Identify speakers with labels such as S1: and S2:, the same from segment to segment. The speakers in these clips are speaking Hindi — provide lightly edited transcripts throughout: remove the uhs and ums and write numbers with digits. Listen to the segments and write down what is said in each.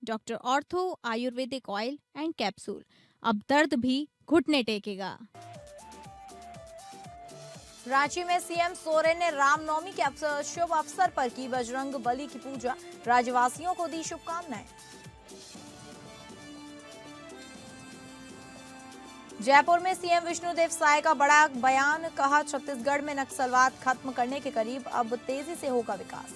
S1: Doctor ortho Ayurvedic oil and capsule. अब दर्द भी घुटने टेकेगा।
S2: रांची में सीएम सोरेन ने रामनवमी के शुभ अवसर पर की बजरंग बली की पूजा, राज्यवासियों को दी शुभकामनाएं। जयपुर में सीएम विष्णुदेव साय का बड़ा बयान, कहा छत्तीसगढ़ में नक्सलवाद खत्म करने के करीब, अब तेजी से होगा विकास।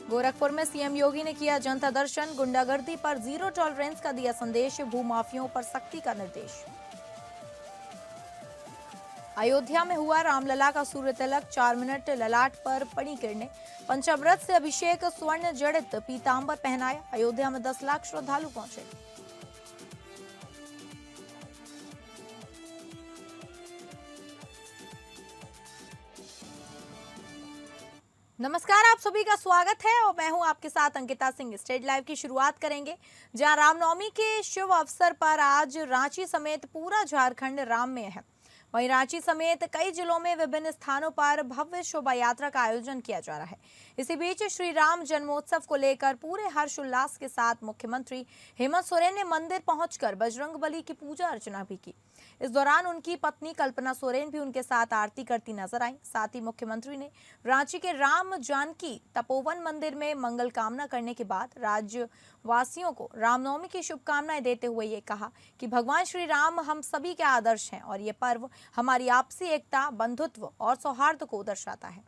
S2: गोरखपुर में सीएम योगी ने किया जनता दर्शन, गुंडागर्दी पर जीरो टॉलरेंस का दिया संदेश, भूमाफियों पर सख्ती का निर्देश। अयोध्या में हुआ रामलला का सूर्य तिलक, 4 मिनट ललाट पर पड़ी किरणें, पंचामृत से अभिषेक, स्वर्ण जड़ित पीतांबर पहनाया, अयोध्या में 10 लाख श्रद्धालु पहुंचे। नमस्कार, आप सभी का स्वागत है और मैं हूं आपके साथ अंकिता सिंह। स्टेट लाइव की शुरुआत करेंगे जहां रामनवमी के शुभ अवसर पर आज रांची समेत पूरा झारखंड राममय है। वहीं रांची समेत कई जिलों में विभिन्न स्थानों पर भव्य शोभा यात्रा का आयोजन किया जा रहा है। इसी बीच श्री राम जन्मोत्सव को लेकर पूरे हर्षोल्लास के साथ मुख्यमंत्री हेमंत सोरेन ने मंदिर पहुंचकर बजरंगबली की पूजा अर्चना भी की। इस दौरान उनकी पत्नी कल्पना सोरेन भी उनके साथ आरती करती नजर आई। साथ ही मुख्यमंत्री ने रांची के राम जानकी तपोवन मंदिर में मंगल कामना करने के बाद राज्यवासियों को रामनवमी की शुभकामनाएं देते हुए ये कहा कि भगवान श्री राम हम सभी के आदर्श हैं और ये पर्व हमारी आपसी एकता, बंधुत्व और सौहार्द को दर्शाता है।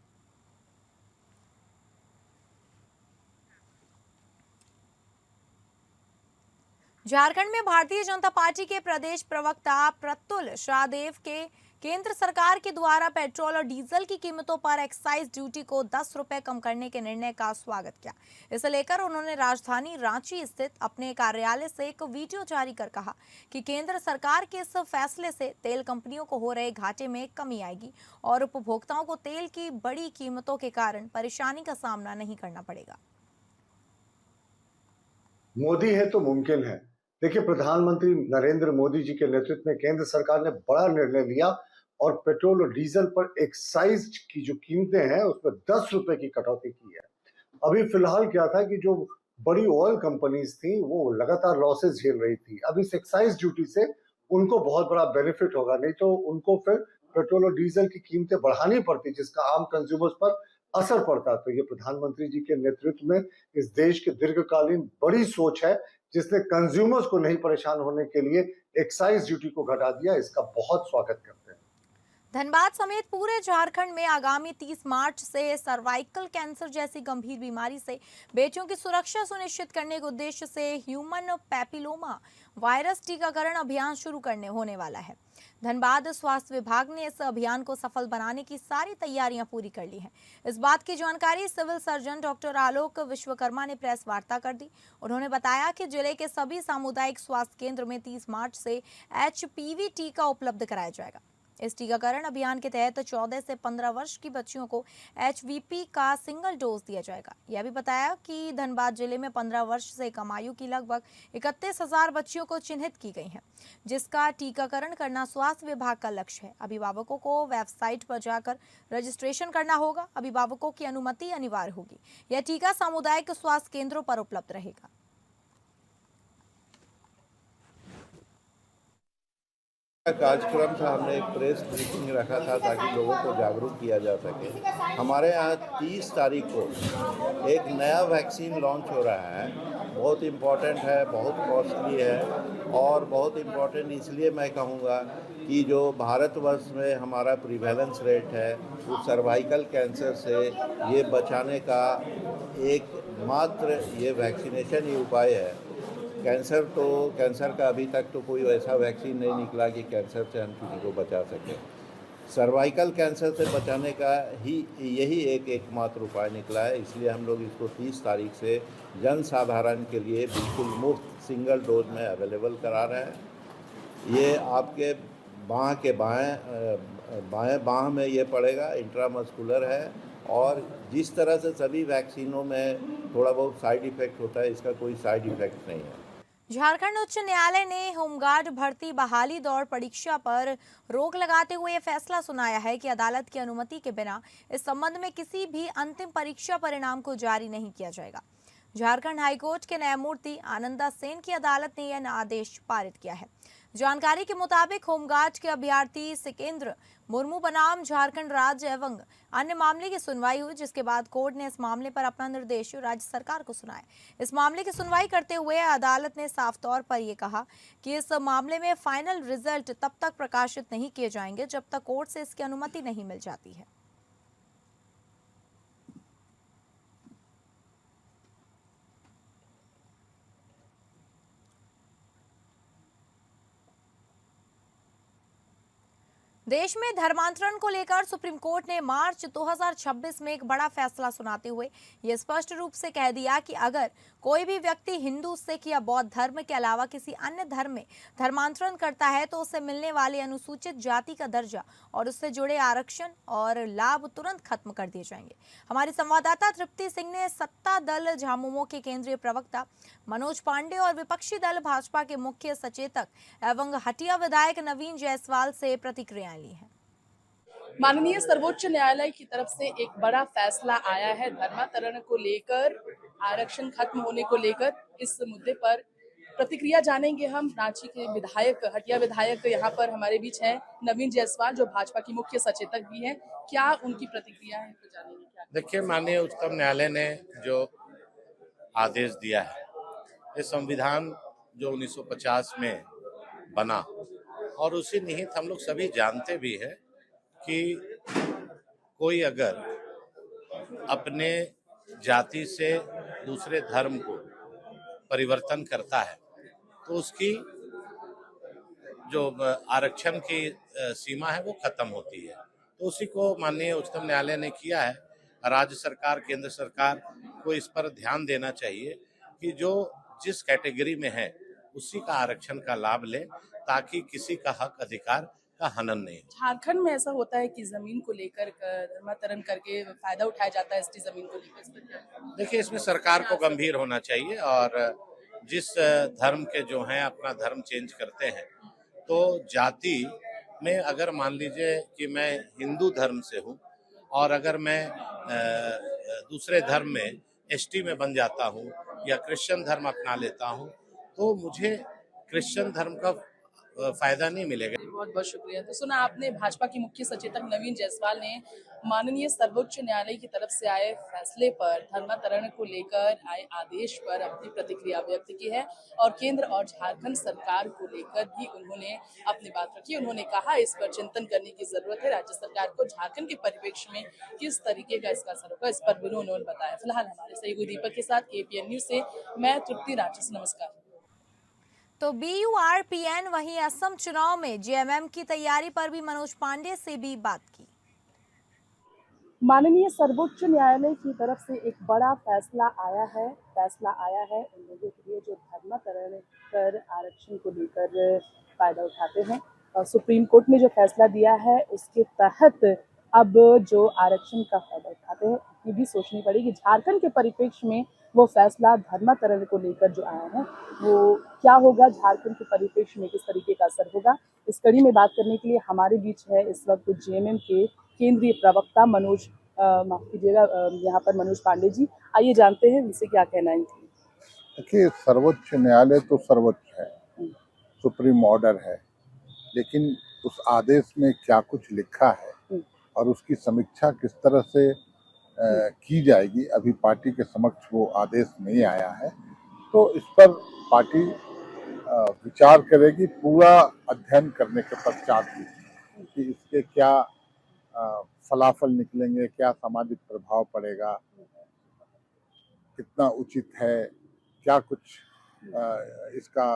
S2: झारखंड में भारतीय जनता पार्टी के प्रदेश प्रवक्ता प्रत्युल शाहदेव के केंद्र सरकार के द्वारा पेट्रोल और डीजल की कीमतों पर एक्साइज ड्यूटी को 10 रुपए कम करने के निर्णय का स्वागत किया। इसे लेकर उन्होंने राजधानी रांची स्थित अपने कार्यालय से एक वीडियो जारी कर कहा कि केंद्र सरकार के इस फैसले से तेल कंपनियों को हो रहे घाटे में कमी आएगी और उपभोक्ताओं को तेल की बड़ी कीमतों के कारण परेशानी का सामना नहीं करना पड़ेगा।
S3: मोदी है तो मुमकिन है। देखिए, प्रधानमंत्री नरेंद्र मोदी जी के नेतृत्व में केंद्र सरकार ने बड़ा निर्णय लिया और पेट्रोल और डीजल पर एक्साइज की जो कीमतें हैं उसमें 10 रुपए की कटौती की है। अभी फिलहाल क्या था कि जो बड़ी ऑयल कंपनीज थी वो लगातार लॉसेस झेल रही थी। अब इस एक्साइज ड्यूटी से उनको बहुत बड़ा बेनिफिट होगा, नहीं तो उनको फिर पेट्रोल और डीजल की कीमतें बढ़ानी पड़ती जिसका आम कंज्यूमर्स पर असर पड़ता। तो ये प्रधानमंत्री जी के नेतृत्व में इस देश की दीर्घकालीन बड़ी सोच है जिसने कंज्यूमर्स को नहीं परेशान होने के लिए एक्साइज ड्यूटी को घटा दिया। इसका बहुत स्वागत करते हैं।
S2: धनबाद समेत पूरे झारखंड में आगामी 30 मार्च से सर्वाइकल कैंसर जैसी गंभीर बीमारी से बेटियों की सुरक्षा सुनिश्चित करने के उद्देश्य से ह्यूमन पैपिलोमा वायरस टीकाकरण अभियान शुरू करने होने वाला है। धनबाद स्वास्थ्य विभाग ने इस अभियान को सफल बनाने की सारी तैयारियां पूरी कर ली हैं। इस बात की जानकारी सिविल सर्जन डॉक्टर आलोक विश्वकर्मा ने प्रेस वार्ता कर दी। उन्होंने बताया कि जिले के सभी सामुदायिक स्वास्थ्य केंद्र में 30 मार्च से HPV टीका उपलब्ध कराया जाएगा। इस टीकाकरण अभियान के तहत 14 से 15 वर्ष की बच्चियों को HVP का सिंगल डोज दिया जाएगा। यह भी बताया कि धनबाद जिले में 15 वर्ष से कम आयु की लगभग 31,000 बच्चियों को चिन्हित की गई हैं, जिसका टीकाकरण करना स्वास्थ्य विभाग का लक्ष्य है। अभिभावकों को वेबसाइट पर जाकर रजिस्ट्रेशन करना होगा। अभिभावकों की अनुमति अनिवार्य होगी। यह टीका सामुदायिक स्वास्थ्य केंद्रों पर उपलब्ध रहेगा।
S4: कार्यक्रम था, हमने एक प्रेस ब्रीफिंग रखा था ताकि लोगों को जागरूक किया जा सके। हमारे यहाँ 30 तारीख को एक नया वैक्सीन लॉन्च हो रहा है। बहुत इम्पॉर्टेंट है, बहुत कॉस्टली है और बहुत इम्पॉर्टेंट इसलिए मैं कहूँगा कि जो भारतवर्ष में हमारा प्रिवेलेंस रेट है वो सर्वाइकल कैंसर से ये बचाने का एकमात्र ये वैक्सीनेशन ही उपाय है। कैंसर का अभी तक तो कोई ऐसा वैक्सीन नहीं निकला कि कैंसर से हम किसी को बचा सकें। सर्वाइकल कैंसर से बचाने का ही यही एकमात्र उपाय निकला है। इसलिए हम लोग इसको 30 तारीख से जन साधारण के लिए बिल्कुल मुफ्त सिंगल डोज में अवेलेबल करा रहे हैं। ये आपके बाएं बाह में ये पड़ेगा, इंट्रामस्कुलर है और जिस तरह से सभी वैक्सीनों में थोड़ा बहुत साइड इफेक्ट होता है, इसका कोई साइड इफेक्ट नहीं है।
S2: झारखंड उच्च न्यायालय ने होमगार्ड भर्ती बहाली दौड़ परीक्षा पर रोक लगाते हुए यह फैसला सुनाया है कि अदालत की अनुमति के बिना इस संबंध में किसी भी अंतिम परीक्षा परिणाम को जारी नहीं किया जाएगा। झारखंड हाईकोर्ट के न्यायमूर्ति आनंदा सेन की अदालत ने यह आदेश पारित किया है। जानकारी के मुताबिक होमगार्ड के अभ्यर्थी सिकेंद्र मुर्मू बनाम झारखंड राज्य एवं अन्य मामले की सुनवाई हुई, जिसके बाद कोर्ट ने इस मामले पर अपना निर्देश राज्य सरकार को सुनाया। इस मामले की सुनवाई करते हुए अदालत ने साफ तौर पर यह कहा कि इस मामले में फाइनल रिजल्ट तब तक प्रकाशित नहीं किए जाएंगे जब तक कोर्ट से इसकी अनुमति नहीं मिल जाती है। देश में धर्मांतरण को लेकर सुप्रीम कोर्ट ने मार्च 2026 में एक बड़ा फैसला सुनाते हुए यह स्पष्ट रूप से कह दिया कि अगर कोई भी व्यक्ति हिंदू, सिख या बौद्ध धर्म के अलावा किसी अन्य धर्म में धर्मांतरण करता है तो उसे मिलने वाले अनुसूचित जाति का दर्जा और उससे जुड़े आरक्षण और लाभ तुरंत खत्म कर दिए जाएंगे। हमारी संवाददाता तृप्ति सिंह ने सत्ता दल झामुमो के केंद्रीय प्रवक्ता मनोज पांडे और विपक्षी दल भाजपा के मुख्य सचेतक एवं हटिया विधायक नवीन जायसवाल से प्रतिक्रियाएं ली हैं।
S5: माननीय सर्वोच्च न्यायालय की तरफ से एक बड़ा फैसला आया है धर्मांतरण को लेकर, आरक्षण खत्म होने को लेकर। इस मुद्दे पर प्रतिक्रिया जानेंगे हम। रांची के विधायक, हटिया विधायक यहाँ पर हमारे बीच हैं, नवीन जायसवाल जो भाजपा की मुख्य सचेतक भी हैं। क्या उनकी प्रतिक्रिया है तो जानेंगे। क्या
S6: देखिए, माननीय उच्चतम न्यायालय ने जो आदेश दिया है, ये संविधान जो 1950 में बना और उसी निहित हम लोग सभी जानते भी हैं कि कोई अगर अपने जाति से दूसरे धर्म को परिवर्तन करता है तो उसकी जो आरक्षण की सीमा है वो खत्म होती है। तो उसी को माननीय उच्चतम न्यायालय ने किया है। राज्य सरकार, केंद्र सरकार को इस पर ध्यान देना चाहिए कि जो जिस कैटेगरी में है उसी का आरक्षण का लाभ ले, ताकि किसी का हक अधिकार का हनन नहीं।
S5: झारखंड में ऐसा होता है कि जमीन को लेकर धर्मांतरण करके फायदा उठाया जाता है, इसकी जमीन को लेकर।
S6: देखिए, इसमें सरकार को गंभीर होना चाहिए और जिस धर्म के जो हैं अपना धर्म चेंज करते हैं, तो जाति में अगर मान लीजिए कि मैं हिंदू धर्म से हूँ और अगर मैं दूसरे धर्म में एसटी में बन जाता हूँ या क्रिश्चियन धर्म अपना लेता हूँ, तो मुझे क्रिश्चियन धर्म का फायदा नहीं मिलेगा।
S5: बहुत बहुत शुक्रिया। तो सुना आपने, भाजपा की मुख्य सचेतक नवीन जायसवाल ने माननीय सर्वोच्च न्यायालय की तरफ से आए फैसले पर, धर्मांतरण को लेकर आए आदेश पर अपनी प्रतिक्रिया व्यक्त की है और केंद्र और झारखंड सरकार को लेकर भी उन्होंने अपनी बात रखी। उन्होंने कहा इस पर चिंतन करने की जरूरत है, राज्य सरकार को झारखंड के परिप्रेक्ष्य में किस तरीके का इसका असर होगा, इस पर भी उन्होंने बताया। फिलहाल हमारे सहयोगी दीपक के साथ APN न्यूज से मैं तृप्ति, रांची से। नमस्कार।
S2: तो BURPN वहीं असम चुनाव में JMM की तैयारी पर भी मनोज पांडे से भी बात की।
S5: माननीय सर्वोच्च न्यायालय की तरफ से एक बड़ा फैसला आया है उन लोगों के लिए जो धर्मांतरण कर आरक्षण को लेकर फायदा उठाते हैं। सुप्रीम कोर्ट ने जो फैसला दिया है उसके तहत अब जो आरक्षण का फायदा उठाते हैं ये भी सोचनी पड़ेगी। झारखंड के परिप्रेक्ष्य में वो फैसला धर्मांतरण को लेकर जो आया है वो क्या होगा, झारखंड के परिप्रेक्ष्य में किस तरीके का असर होगा, इस कड़ी में बात करने के लिए हमारे बीच है इस वक्त JMM के केंद्रीय प्रवक्ता मनोज यहाँ पर मनोज पांडे जी। आइए जानते हैं इनसे क्या कहना है।
S7: देखिए, सर्वोच्च न्यायालय तो सर्वोच्च है, सुप्रीम ऑर्डर है, लेकिन उस आदेश में क्या कुछ लिखा है और उसकी समीक्षा किस तरह से की जाएगी, अभी पार्टी के समक्ष वो आदेश नहीं आया है। तो इस पर पार्टी विचार करेगी पूरा अध्ययन करने के पश्चात भी कि इसके क्या फलाफल निकलेंगे, क्या सामाजिक प्रभाव पड़ेगा, कितना उचित है, क्या कुछ इसका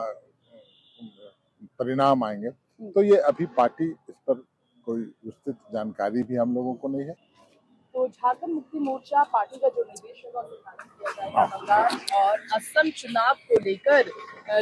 S7: परिणाम आएंगे। तो ये अभी पार्टी इस पर कोई विस्तृत जानकारी भी हम लोगों को नहीं है।
S5: तो झारखंड मुक्ति मोर्चा पार्टी का जो निर्देश होगा उसे पालन किया जाएगा। बंगाल और असम चुनाव को लेकर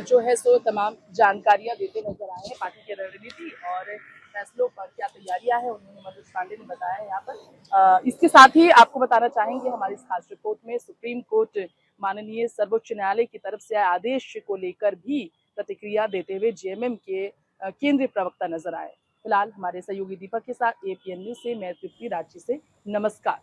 S5: जो है सो तमाम जानकारियां देते नजर आए हैं। पार्टी की रणनीति और फैसलों पर क्या तैयारियां हैं उन्होंने मनोज पांडे ने बताया यहाँ पर। इसके साथ ही आपको बताना चाहेंगे हमारी इस खास रिपोर्ट में सुप्रीम कोर्ट माननीय सर्वोच्च न्यायालय की तरफ से आदेश को लेकर भी प्रतिक्रिया देते हुए JMM के केंद्रीय प्रवक्ता नजर आए। फिलहाल हमारे सहयोगी दीपक के साथ APN न्यूज से मैं तृप्ति, रांची से। नमस्कार।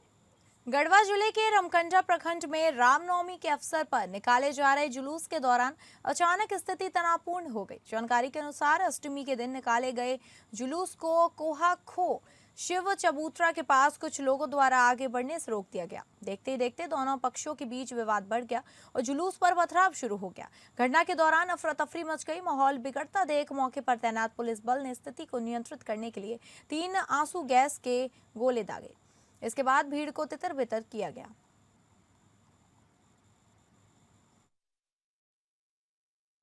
S2: गढ़वा जिले के रमकंडा प्रखंड में रामनवमी के अवसर पर निकाले जा रहे जुलूस के दौरान अचानक स्थिति तनावपूर्ण हो गई। जानकारी के अनुसार अष्टमी के दिन निकाले गए जुलूस को कोहा खो शिव चबूतरा के पास कुछ लोगों द्वारा आगे बढ़ने से रोक दिया गया। देखते ही देखते दोनों पक्षों के बीच विवाद बढ़ गया और जुलूस पर पथराव शुरू हो गया। घटना के दौरान अफरा तफरी मच गई। माहौल बिगड़ता देख मौके पर तैनात पुलिस बल ने स्थिति को नियंत्रित करने के लिए 3 आंसू गैस के गोले दागे। इसके बाद भीड़ को तितर बितर किया गया।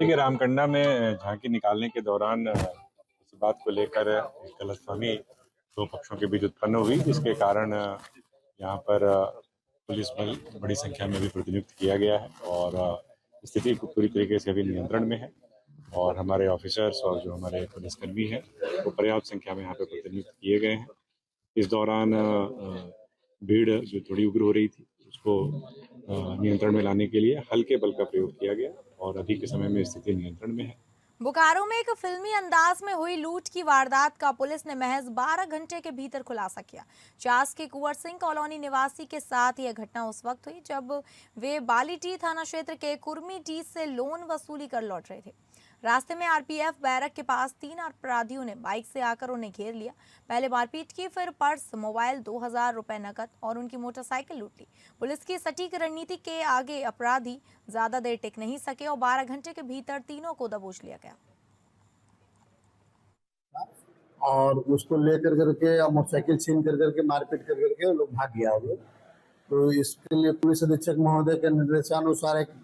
S8: देखिए, रामकंडा में झांकी निकालने के दौरान इस बात को लेकर गलतफहमी 2 पक्षों के बीच उत्पन्न हुई, जिसके कारण यहाँ पर पुलिस बल बड़ी संख्या में भी प्रतिनियुक्त किया गया है और स्थिति को पूरी तरीके से अभी नियंत्रण में है और हमारे ऑफिसर्स और जो हमारे पुलिसकर्मी हैं वो पर्याप्त संख्या में यहाँ पर प्रतिनियुक्त किए गए हैं। इस दौरान भीड़ जो थोड़ी उग्र हो रही थी उसको नियंत्रण में लाने के लिए हल्के बल का प्रयोग किया गया और अभी के समय में स्थिति नियंत्रण में है।
S2: बोकारो में एक फिल्मी अंदाज में हुई लूट की वारदात का पुलिस ने महज 12 घंटे के भीतर खुलासा किया। चास के कुंवर सिंह कॉलोनी निवासी के साथ यह घटना उस वक्त हुई जब वे बालीटी थाना क्षेत्र के कुर्मीटी से लोन वसूली कर लौट रहे थे। रास्ते में आरपीएफ बैरक के पास 3 अपराधियों ने बाइक से आकर उन्हें घेर लिया। पहले मारपीट की, फिर पर्स, मोबाइल, 2000 रुपए नकद और उनकी मोटरसाइकिल लूट ली। पुलिस की सटीक रणनीति के आगे अपराधी ज्यादा देर टिक नहीं सके और 12 घंटे के भीतर तीनों को दबोच लिया गया।
S9: और उसको लेकर करके मोटरसाइकिल छीन कर करके मारपीट कर करके वो लोग भाग गया। तो इसके लिए पुलिस अधीक्षक महोदय के निर्देशानुसार एक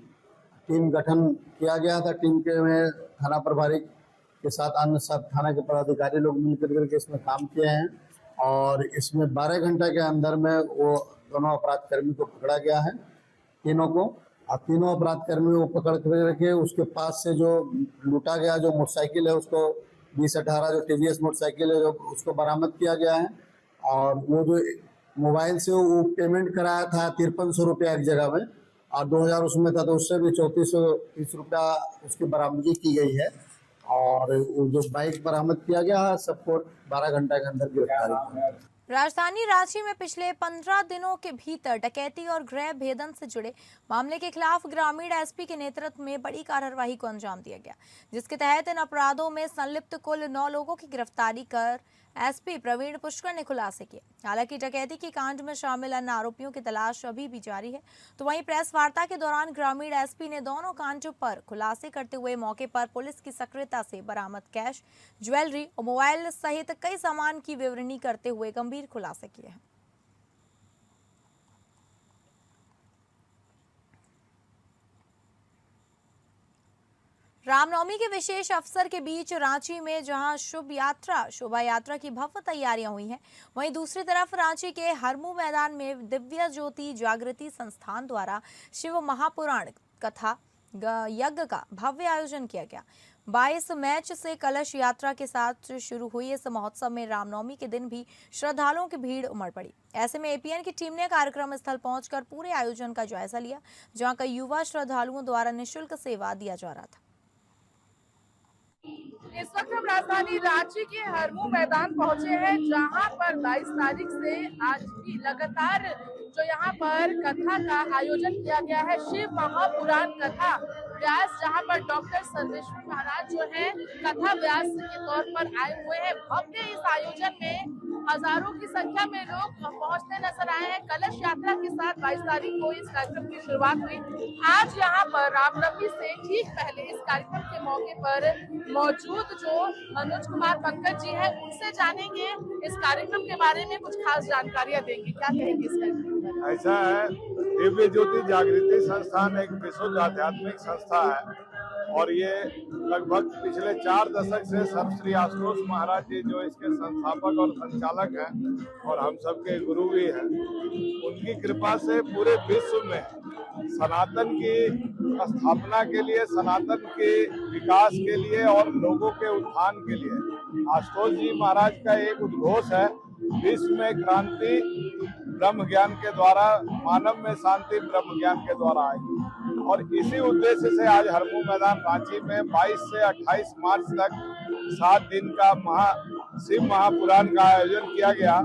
S9: टीम गठन किया गया था। टीम के में थाना प्रभारी के साथ अन्य सब थाना के पदाधिकारी लोग मिलकर करके इसमें काम किए हैं और इसमें 12 घंटे के अंदर में वो दोनों अपराध कर्मी को पकड़ा गया है, तीनों को। और तीनों अपराध कर्मियों को पकड़ करके उसके पास से जो लूटा गया जो मोटरसाइकिल है उसको 2018 जो टीवीएस मोटरसाइकिल है जो उसको बरामद किया गया है। और वो जो मोबाइल से वो पेमेंट कराया था 5300 रुपया एक जगह में और 2000 उसमें था, तो उससे भी 3430 रुपया उसकी बरामदगी की गई है। और वो जो बाइक बरामद किया गया है सबको 12 घंटे के अंदर गिरफ्तारी की।
S2: राजधानी रांची में पिछले 15 दिनों के भीतर डकैती और गृह भेदन से जुड़े मामले के खिलाफ ग्रामीण एसपी के नेतृत्व में बड़ी कार्रवाई को अंजाम दिया गया, जिसके तहत इन अपराधों में संलिप्त कुल 9 लोगों की गिरफ्तारी कर एसपी प्रवीण पुष्कर ने खुलासे किए। हालांकि डकैती के कांड में शामिल अन्य आरोपियों की तलाश अभी भी जारी है। तो वहीं प्रेस वार्ता के दौरान ग्रामीण एसपी ने दोनों कांडों पर खुलासे करते हुए मौके पर पुलिस की सक्रियता से बरामद कैश, ज्वेलरी और मोबाइल सहित कई सामान की विवरणी करते हुए गंभीर खुलासे किए हैं। रामनवमी के विशेष अवसर के बीच रांची में जहां शोभा यात्रा की भव्य तैयारियां हुई हैं, वहीं दूसरी तरफ रांची के हरमू मैदान में दिव्य ज्योति जागृति संस्थान द्वारा शिव महापुराण कथा यज्ञ का भव्य आयोजन किया गया। 22 मार्च से कलश यात्रा के साथ शुरू हुई इस महोत्सव में रामनवमी के दिन भी श्रद्धालुओं की भीड़ उमड़ पड़ी। ऐसे में एपीएन की टीम ने कार्यक्रम स्थल पहुंचकर पूरे आयोजन का जायजा लिया, जहां कई युवा श्रद्धालुओं द्वारा निःशुल्क सेवा दिया जा रहा था।
S10: इस वक्त हम राजधानी रांची के हरमू मैदान पहुंचे हैं, जहां पर 22 तारीख से आज भी लगातार जो यहाँ पर कथा का आयोजन किया गया है, शिव महापुराण कथा व्यास, जहां पर डॉक्टर सर्वेश्वर महाराज जो है कथा व्यास के तौर पर आए हुए हैं। भव्य इस आयोजन में हजारों की संख्या में लोग पहुंचते नजर आए हैं। कलश यात्रा के साथ 22 तारीख को इस कार्यक्रम की शुरुआत हुई। आज यहाँ पर रामनवमी से ठीक पहले इस कार्यक्रम के मौके पर मौजूद जो मनोज कुमार पंकज जी हैं, उनसे जानेंगे इस कार्यक्रम के बारे में, कुछ खास जानकारियां देंगे। क्या कहेंगे इस कार्यक्रम?
S11: ऐसा है, दिव्य ज्योति जागृति संस्थान एक विशुद्ध आध्यात्मिक संस्था है और ये लगभग पिछले 4 दशक से सर्वश्री आशुतोष महाराज जी जो इसके संस्थापक और संचालक हैं और हम सबके गुरु भी हैं, उनकी कृपा से पूरे विश्व में सनातन की स्थापना के लिए, सनातन के विकास के लिए और लोगों के उत्थान के लिए आशुतोष जी महाराज का एक उद्घोष है, विश्व में क्रांति ब्रह्म ज्ञान के द्वारा, मानव में शांति ब्रह्म ज्ञान के द्वारा आएगी। और इसी उद्देश्य से आज हरमू मैदान रांची में 22 से 28 मार्च तक 7 दिन का शिव महापुराण का आयोजन किया गया,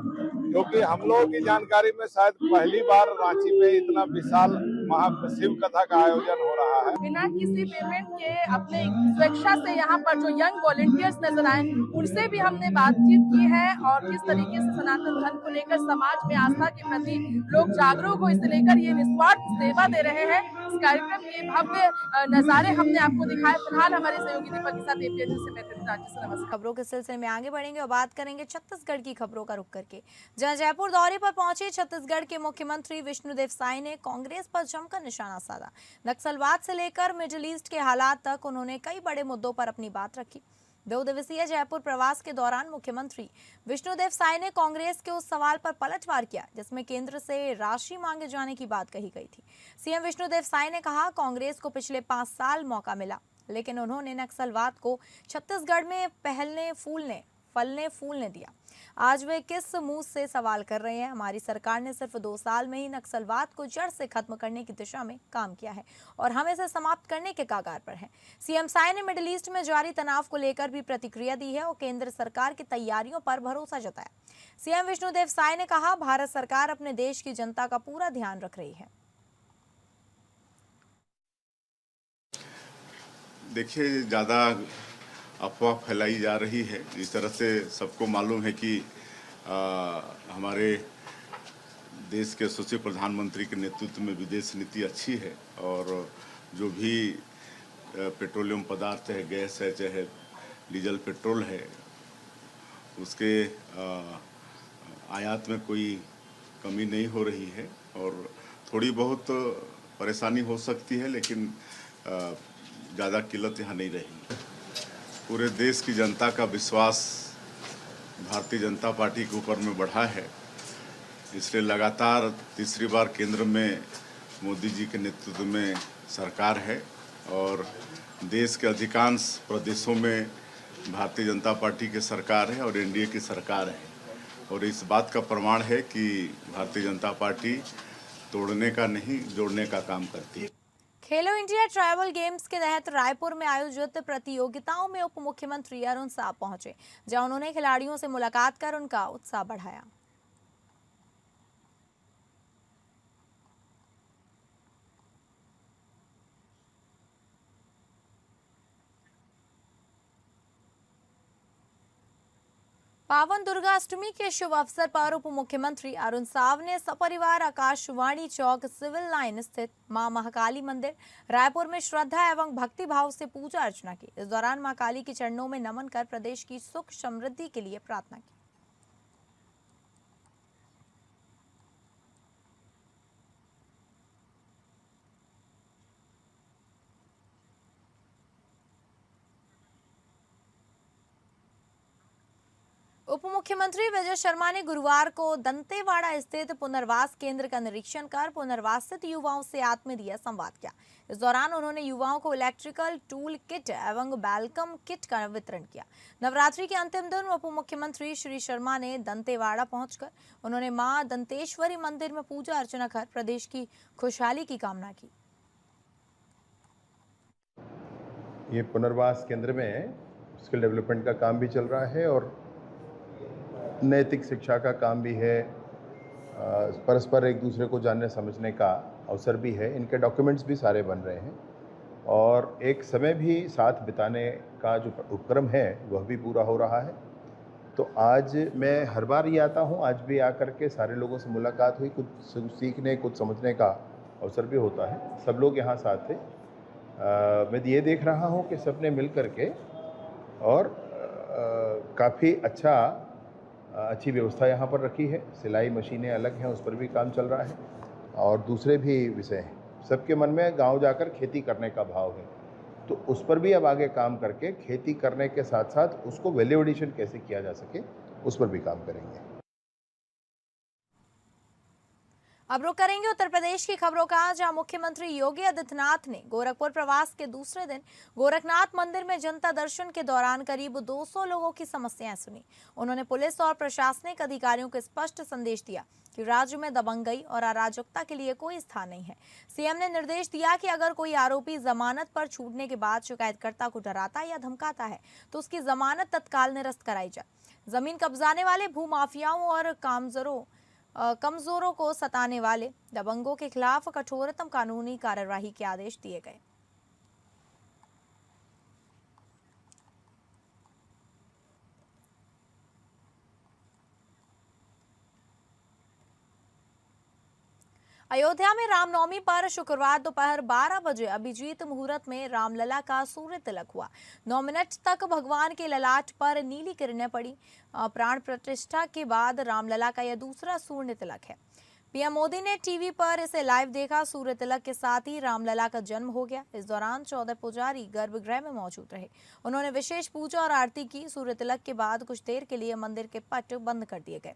S11: क्योंकि हम लोगों की जानकारी में शायद पहली बार रांची में इतना विशाल महाशिव कथा का आयोजन हो रहा है।
S10: बिना किसी पेमेंट के अपने स्वेच्छा से यहाँ पर जो यंग वॉलेंटियर्स नजर आए उनसे भी हमने बातचीत की है और किस तरीके से सनातन धर्म को लेकर समाज में आस्था के प्रति लोग जागरूक हो इसे लेकर ये निस्वार्थ सेवा दे रहे हैं। इस कार्यक्रम के भव्य नजारे हमने आपको दिखाए। फिलहाल हमारे सहयोगी दीपक के साथ एपीएन से मैं राजेश नमस्कार।
S2: खबरों के सिलसिले में आगे बढ़ेंगे और बात करेंगे छत्तीसगढ़ की खबरों का रुख करके, जहां जयपुर दौरे पर पहुंचे छत्तीसगढ़ के मुख्यमंत्री विष्णुदेव साय ने कांग्रेस पर जमकर निशाना साधा। नक्सलवाद से लेकर मिडिल ईस्ट के हालात तक उन्होंने कई बड़े मुद्दों पर अपनी बात रखी। 2 दिवसीय जयपुर प्रवास के दौरान मुख्यमंत्री विष्णुदेव साय ने कांग्रेस के उस सवाल पर पलटवार किया जिसमें केंद्र से राशि मांगे जाने की बात कही गई थी। सीएम विष्णुदेव साय ने कहा, कांग्रेस को पिछले 5 साल मौका मिला, लेकिन उन्होंने नक्सलवाद को छत्तीसगढ़ में फलने फूलने दिया। आज वे किस मुंह से सवाल कर रहे हैं? हमारी सरकार ने सिर्फ 2 साल में ही नक्सलवाद को जड़ से खत्म करने की दिशा में काम किया है और हम इसे समाप्त करने के कगार पर हैं। सीएम साय ने मिडिल ईस्ट में जारी तनाव को लेकर भी प्रतिक्रिया दी है और केंद्र सरकार की तैयारियों पर भरोसा जताया। सीएम विष्णुदेव साय ने कहा, भारत सरकार अपने देश की जनता का पूरा ध्यान रख रही है।
S12: देखिए, ज़्यादा अफवाह फैलाई जा रही है। जिस तरह से सबको मालूम है कि हमारे देश के यशस्वी प्रधानमंत्री के नेतृत्व में विदेश नीति अच्छी है और जो भी पेट्रोलियम पदार्थ है, गैस है, चाहे डीजल पेट्रोल है, उसके आयात में कोई कमी नहीं हो रही है और थोड़ी बहुत परेशानी हो सकती है, लेकिन ज़्यादा किल्लत यहाँ नहीं रही। पूरे देश की जनता का विश्वास भारतीय जनता पार्टी के ऊपर में बढ़ा है, इसलिए लगातार तीसरी बार केंद्र में मोदी जी के नेतृत्व में सरकार है और देश के अधिकांश प्रदेशों में भारतीय जनता पार्टी की सरकार है और एनडीए की सरकार है और इस बात का प्रमाण है कि भारतीय जनता पार्टी तोड़ने का नहीं, जोड़ने का काम करती है।
S2: खेलो इंडिया ट्राइबल गेम्स के तहत रायपुर में आयोजित प्रतियोगिताओं में उप मुख्यमंत्री अरुण साव पहुंचे, जहां उन्होंने खिलाड़ियों से मुलाकात कर उनका उत्साह बढ़ाया। पावन दुर्गाष्टमी के शुभ अवसर पर उप मुख्यमंत्री अरुण साव ने सपरिवार आकाशवाणी चौक सिविल लाइन स्थित मां महाकाली मंदिर रायपुर में श्रद्धा एवं भक्ति भाव से पूजा अर्चना की। इस दौरान मां काली के चरणों में नमन कर प्रदेश की सुख समृद्धि के लिए प्रार्थना की। उप मुख्यमंत्री विजय शर्मा ने गुरुवार को दंतेवाड़ा स्थित पुनर्वास केंद्र का निरीक्षण कर पुनर्वासित युवाओं से आत्मीय संवाद किया। इस दौरान उन्होंने युवाओं को इलेक्ट्रिकल टूल किट एवं वेलकम किट का वितरण किया। नवरात्रि के अंतिम दिन उप मुख्यमंत्री श्री शर्मा ने दंतेवाड़ा पहुंचकर उन्होंने मां दंतेश्वरी मंदिर में पूजा अर्चना कर प्रदेश की खुशहाली की कामना की।
S13: ये पुनर्वास केंद्र में स्किल डेवलपमेंट का काम भी चल रहा है और नैतिक शिक्षा का काम भी है, परस्पर एक दूसरे को जानने समझने का अवसर भी है। इनके डॉक्यूमेंट्स भी सारे बन रहे हैं और एक समय भी साथ बिताने का जो उपक्रम है वह भी पूरा हो रहा है। तो आज मैं हर बार ही आता हूँ, आज भी आकर के सारे लोगों से मुलाकात हुई, कुछ सीखने कुछ समझने का अवसर भी होता है। सब लोग यहाँ साथ थे। मैं ये देख रहा हूँ कि सबने मिल कर के और काफ़ी अच्छी व्यवस्था यहाँ पर रखी है। सिलाई मशीनें अलग हैं, उस पर भी काम चल रहा है और दूसरे भी विषय हैं। सबके मन में गांव जाकर खेती करने का भाव है, तो उस पर भी अब आगे काम करके खेती करने के साथ साथ उसको वैल्यू एडिशन कैसे किया जा सके उस पर भी काम करेंगे।
S2: अब रुक करेंगे उत्तर प्रदेश की खबरों का, जहां मुख्यमंत्री योगी आदित्यनाथ ने गोरखपुर प्रवास के दूसरे दिन गोरखनाथ मंदिर में जनता दर्शन के दौरान करीब 200 लोगों की समस्याएं सुनी। उन्होंने पुलिस और प्रशासनिक अधिकारियों को स्पष्ट संदेश दिया कि राज्य में दबंगई और अराजकता के लिए कोई स्थान नहीं है। सीएम ने निर्देश दिया कि अगर कोई आरोपी जमानत पर छूटने के बाद शिकायतकर्ता को डराता या धमकाता है तो उसकी जमानत तत्काल निरस्त कराई जाए। जमीन कब्जाने वाले भूमाफियाओं और कमजोरों को सताने वाले दबंगों के खिलाफ कठोरतम कानूनी कार्यवाही के आदेश दिए गए। अयोध्या में रामनवमी पर शुक्रवार दोपहर 12 बजे अभिजीत मुहूर्त में रामलला का सूर्य तिलक हुआ। 9 मिनट तक भगवान के ललाट पर नीली किरणें पड़ी। प्राण प्रतिष्ठा के बाद रामलला का यह दूसरा सूर्य तिलक है। पीएम मोदी ने टीवी पर इसे लाइव देखा। सूर्य तिलक के साथ ही रामलला का जन्म हो गया। इस दौरान 14 पुजारी गर्भगृह में मौजूद रहे। उन्होंने विशेष पूजा और आरती की। सूर्य तिलक के बाद कुछ देर के लिए मंदिर के पट बंद कर दिए गए।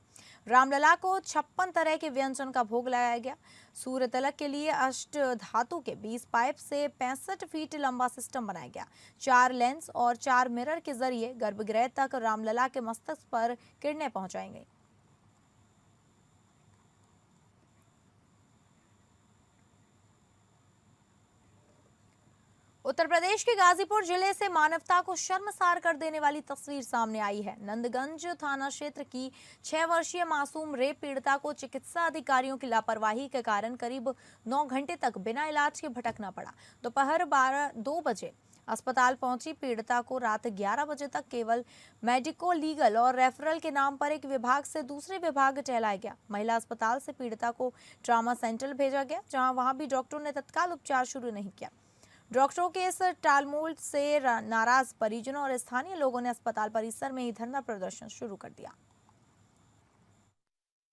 S2: रामलला को 56 तरह के व्यंजन का भोग लगाया गया। सूर्य तिलक के लिए अष्ट धातु के 20 पाइप से 65 फीट लंबा सिस्टम बनाया गया। 4 लेंस और 4 मिरर के जरिए गर्भगृह तक रामलला के मस्तक पर किरणें पहुंचाई गई। उत्तर प्रदेश के गाजीपुर जिले से मानवता को शर्मसार कर देने वाली तस्वीर सामने आई है। नंदगंज थाना क्षेत्र की 6 वर्षीय मासूम रेप पीड़िता को चिकित्सा अधिकारियों की लापरवाही के कारण करीब 9 घंटे तक बिना इलाज के भटकना पड़ा। दोपहर 2 बजे अस्पताल पहुंची पीड़िता को रात 11 बजे तक केवल मेडिको लीगल और रेफरल के नाम पर एक विभाग से दूसरे विभाग टहलाया गया। महिला अस्पताल से पीड़िता को ट्रॉमा सेंटर भेजा गया, जहां वहां भी डॉक्टरों ने तत्काल उपचार शुरू नहीं किया। डॉक्टरों के इस टालमोल से नाराज परिजनों और स्थानीय लोगों ने अस्पताल परिसर में ही धरना प्रदर्शन शुरू कर दिया।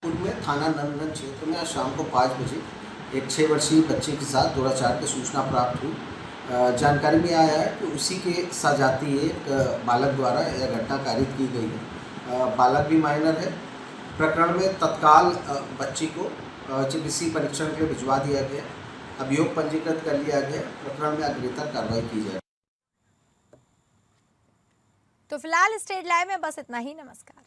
S14: में थाना नंदगंज क्षेत्र में शाम को 5 बजे एक 6 वर्षीय बच्चे के साथ दुराचार की सूचना प्राप्त हुई। जानकारी में आया है कि उसी के सजाती एक बालक द्वारा यह घटना कारित की गई है। बालक भी माइनर है। प्रकरण में तत्काल बच्ची को चिकित्सीय परीक्षण के लिए भिजवा दिया गया। अभियोग पंजीकृत कर लिया गया। प्रकरण में अग्रितर कार्रवाई की जाए।
S2: तो फिलहाल स्टेट लाइव में बस इतना ही। नमस्कार।